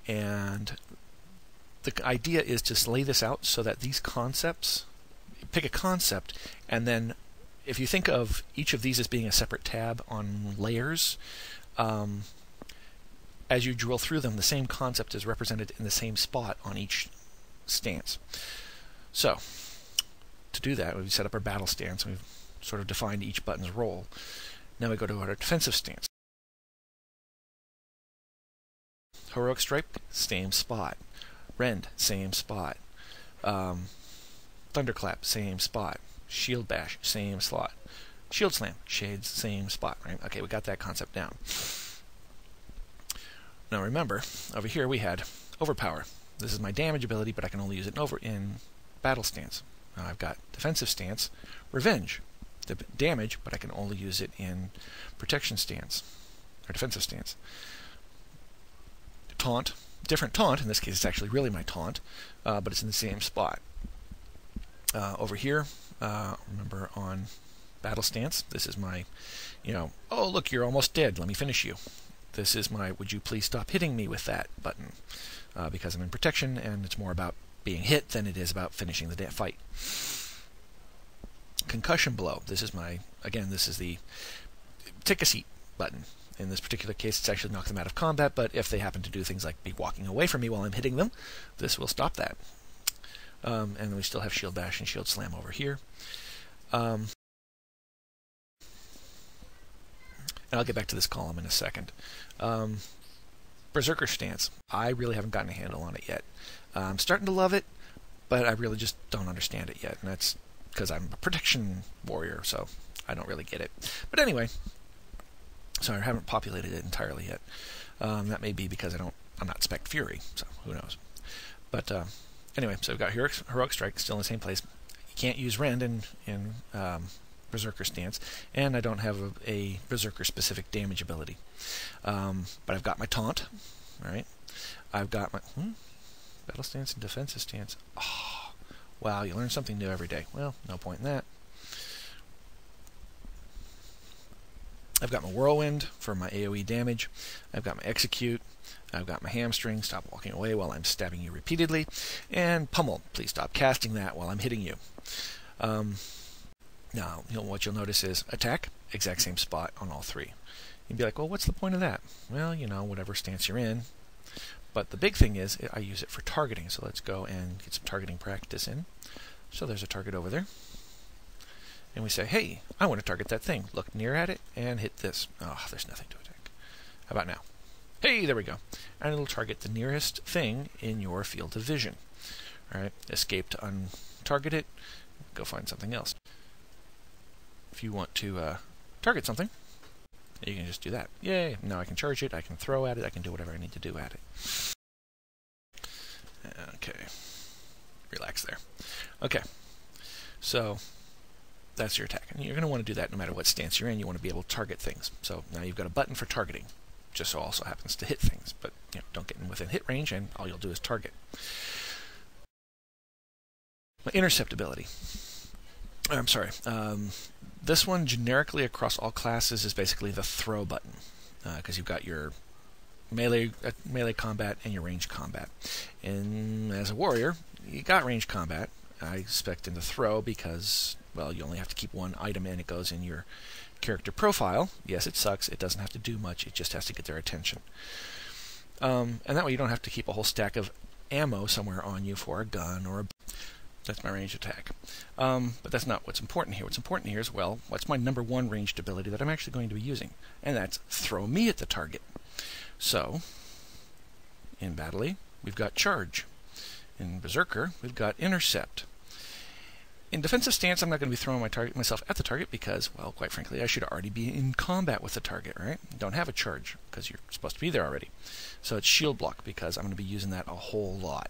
And the idea is to lay this out so that these concepts, pick a concept, and then if you think of each of these as being a separate tab on layers, as you drill through them, the same concept is represented in the same spot on each stance. So, to do that, we've set up our battle stance, and we've sort of defined each button's role. Now we go to our defensive stance. Heroic Strike, same spot. Rend, same spot. Thunderclap, same spot. Shield Bash, same slot. Shield Slam, Shades, same spot. Right? Okay, we got that concept down. Now remember, over here we had Overpower. This is my damage ability, but I can only use it in battle stance. Now I've got defensive stance, Revenge. The damage, but I can only use it in protection stance, or defensive stance. Taunt, different taunt. In this case, it's actually really my taunt, but it's in the same spot. Over here, remember on battle stance, this is my, oh look, you're almost dead, let me finish you. This is my, would you please stop hitting me with that button, because I'm in protection, and it's more about being hit than it is about finishing the fight. Concussion Blow, this is my, again, this is the take a seat button. In this particular case, it's actually knock them out of combat, but if they happen to do things like be walking away from me while I'm hitting them, this will stop that. And we still have Shield Bash and Shield Slam over here. And I'll get back to this column in a second. Berserker Stance. I really haven't gotten a handle on it yet. I'm starting to love it, but I really just don't understand it yet. And that's because I'm a protection warrior, so I don't really get it. But anyway, so I haven't populated it entirely yet. That may be because I'm not Spec Fury, so who knows. But anyway, so we've got Heroic Strike still in the same place. You can't use Rend in Berserker Stance, and I don't have a Berserker-specific damage ability. But I've got my Taunt, right? I've got my Battle Stance and Defensive Stance. Oh, wow, you learn something new every day. Well, no point in that. I've got my Whirlwind for my AoE damage. I've got my Execute. I've got my Hamstring, stop walking away while I'm stabbing you repeatedly. And Pummel, please stop casting that while I'm hitting you. Now, what you'll notice is Attack, exact same spot on all three. You'd be like, well, what's the point of that? Well, whatever stance you're in. But the big thing is, I use it for targeting. So let's go and get some targeting practice in. So there's a target over there. And we say, hey, I want to target that thing. Look near at it and hit this. Oh, there's nothing to attack. How about now? Hey, there we go. And it'll target the nearest thing in your field of vision. All right, escape to untarget it. Go find something else. If you want to target something, you can just do that. Yay! Now I can charge it, I can throw at it, I can do whatever I need to do at it. Okay. Relax there. Okay. So that's your attack. And you're going to want to do that no matter what stance you're in. You want to be able to target things. So now you've got a button for targeting. Just so also happens to hit things. But don't get in within hit range, and all you'll do is target. Intercept ability. I'm sorry. This one, generically across all classes, is basically the throw button. Because you've got your melee combat and your range combat. And as a warrior, you got range combat. I expect in the throw because, well, you only have to keep one item in. It goes in your character profile. Yes, it sucks. It doesn't have to do much. It just has to get their attention. And that way you don't have to keep a whole stack of ammo somewhere on you for a gun or a... That's my ranged attack. But that's not what's important here. What's important here is, well, what's my number one ranged ability that I'm actually going to be using? And that's throw me at the target. So, in Battle, we've got Charge. In Berserker, we've got Intercept. In Defensive Stance, I'm not going to be throwing myself at the target because, well, quite frankly, I should already be in combat with the target, right? Don't have a charge because you're supposed to be there already. So it's Shield Block because I'm going to be using that a whole lot.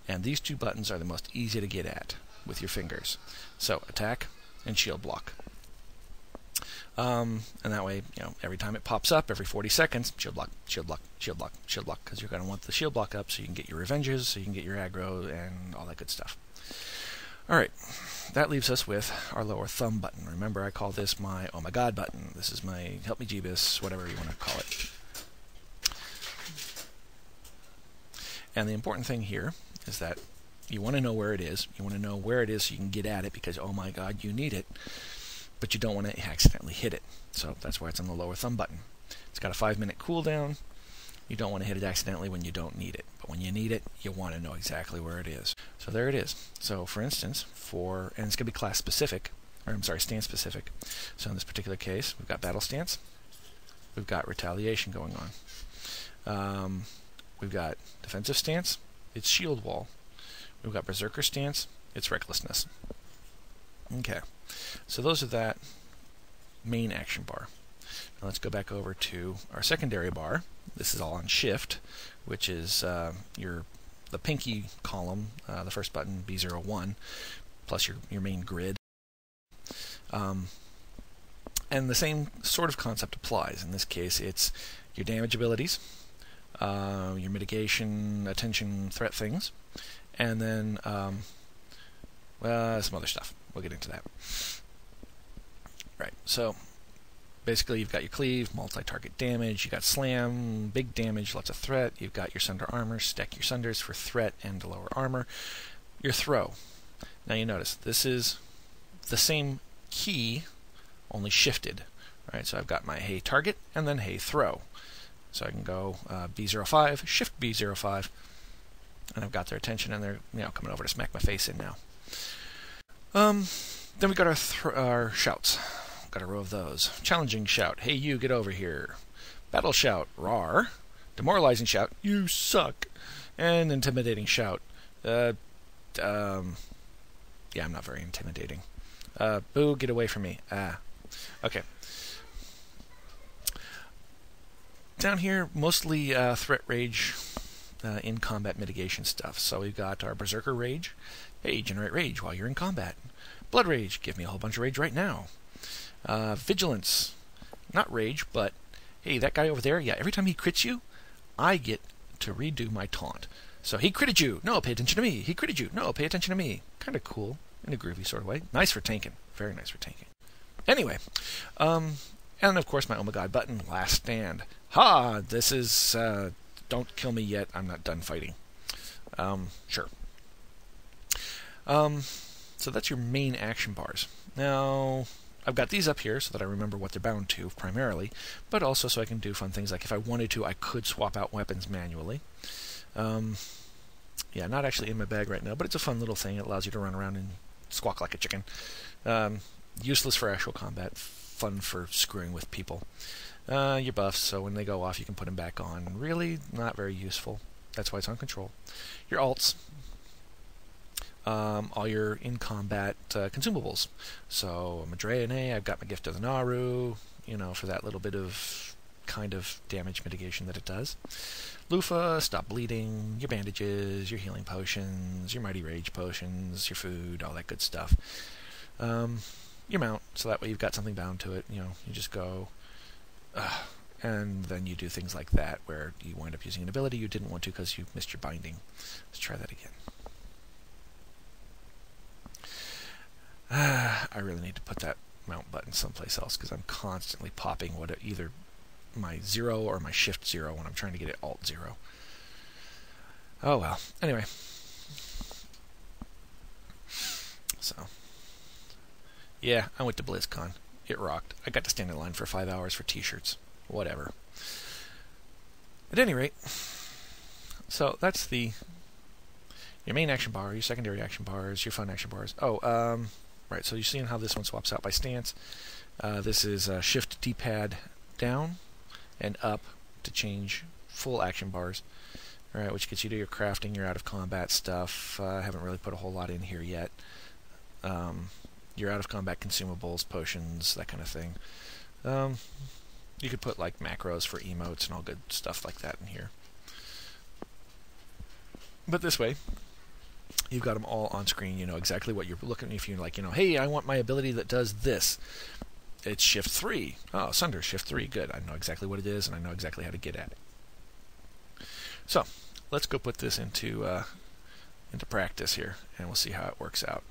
And these two buttons are the most easy to get at with your fingers. So Attack and Shield Block. And that way, every time it pops up, every 40 seconds, Shield Block, Shield Block, Shield Block, Shield Block, because you're going to want the Shield Block up so you can get your revenges, so you can get your aggro, and all that good stuff. Alright, that leaves us with our lower thumb button. Remember, I call this my oh my god button. This is my help me Jeebus, whatever you want to call it. And the important thing here is that you want to know where it is. You want to know where it is so you can get at it because, oh my god, you need it. But you don't want to accidentally hit it. So that's why it's on the lower thumb button. It's got a 5-minute cooldown. You don't want to hit it accidentally when you don't need it. But when you need it, you want to know exactly where it is. So there it is. So for instance, and it's going to be class specific, or I'm sorry, stance specific. So in this particular case, we've got battle stance. We've got retaliation going on. We've got defensive stance. It's shield wall. We've got berserker stance. It's recklessness. Okay. So those are that main action bar. Now let's go back over to our secondary bar. This is all on shift, which is the pinky column, the first button, B01, plus your main grid. And the same sort of concept applies. In this case, it's your damage abilities, your mitigation, attention, threat things, and then some other stuff. We'll get into that. Right, so basically you've got your cleave, multi-target damage, you got slam, big damage, lots of threat, you've got your sunder armor, stack your sunders for threat and lower armor, your throw. Now you notice, this is the same key, only shifted. Right, so I've got my hey target and then hey throw. So I can go B05, shift B05, and I've got their attention and they're coming over to smack my face in now. Then we got our shouts. Got a row of those. Challenging shout, hey you, get over here. Battle shout, rawr. Demoralizing shout, you suck. And intimidating shout, yeah, I'm not very intimidating. Boo, get away from me. Okay. Down here, mostly threat rage, in combat mitigation stuff. So we've got our berserker rage. Hey, generate rage while you're in combat. Blood rage, give me a whole bunch of rage right now. Vigilance, not rage, but hey, that guy over there, yeah, every time he crits you, I get to redo my taunt. So he critted you, no, pay attention to me. He critted you, no, pay attention to me. Kind of cool, in a groovy sort of way. Nice for tanking, very nice for tanking. Anyway, and of course my oh my god button, last stand. Ha, this is, don't kill me yet, I'm not done fighting. Sure. So that's your main action bars. Now, I've got these up here so that I remember what they're bound to, primarily, but also so I can do fun things like if I wanted to, I could swap out weapons manually. Yeah, not actually in my bag right now, but it's a fun little thing. It allows you to run around and squawk like a chicken. Useless for actual combat, fun for screwing with people. Your buffs, so when they go off, you can put them back on. Really, not very useful. That's why it's on control. Your alts. All your in-combat consumables. So, Madreane, I've got my Gift of the Naru, for that little bit of kind of damage mitigation that it does. Loofah, stop bleeding, your bandages, your healing potions, your mighty rage potions, your food, all that good stuff. Your mount, so that way you've got something bound to it. You just go, and then you do things like that, where you wind up using an ability you didn't want to because you missed your binding. Let's try that again. I really need to put that mount button someplace else because I'm constantly popping either my 0 or my shift 0 when I'm trying to get it alt 0. Oh well. Anyway. So. Yeah, I went to BlizzCon. It rocked. I got to stand in line for 5 hours for t-shirts. Whatever. At any rate, so that's your main action bar, your secondary action bars, your fun action bars. Oh, right, so you're seeing how this one swaps out by stance. This is shift D-pad down and up to change full action bars. Alright, which gets you to your crafting, your out-of-combat stuff. I haven't really put a whole lot in here yet. Your out-of-combat consumables, potions, that kind of thing. You could put like macros for emotes and all good stuff like that in here. But this way, you've got them all on screen. You know exactly what you're looking. If you're like, hey, I want my ability that does this. It's shift 3. Oh, Sunder, shift 3. Good. I know exactly what it is, and I know exactly how to get at it. So, let's go put this into practice here, and we'll see how it works out.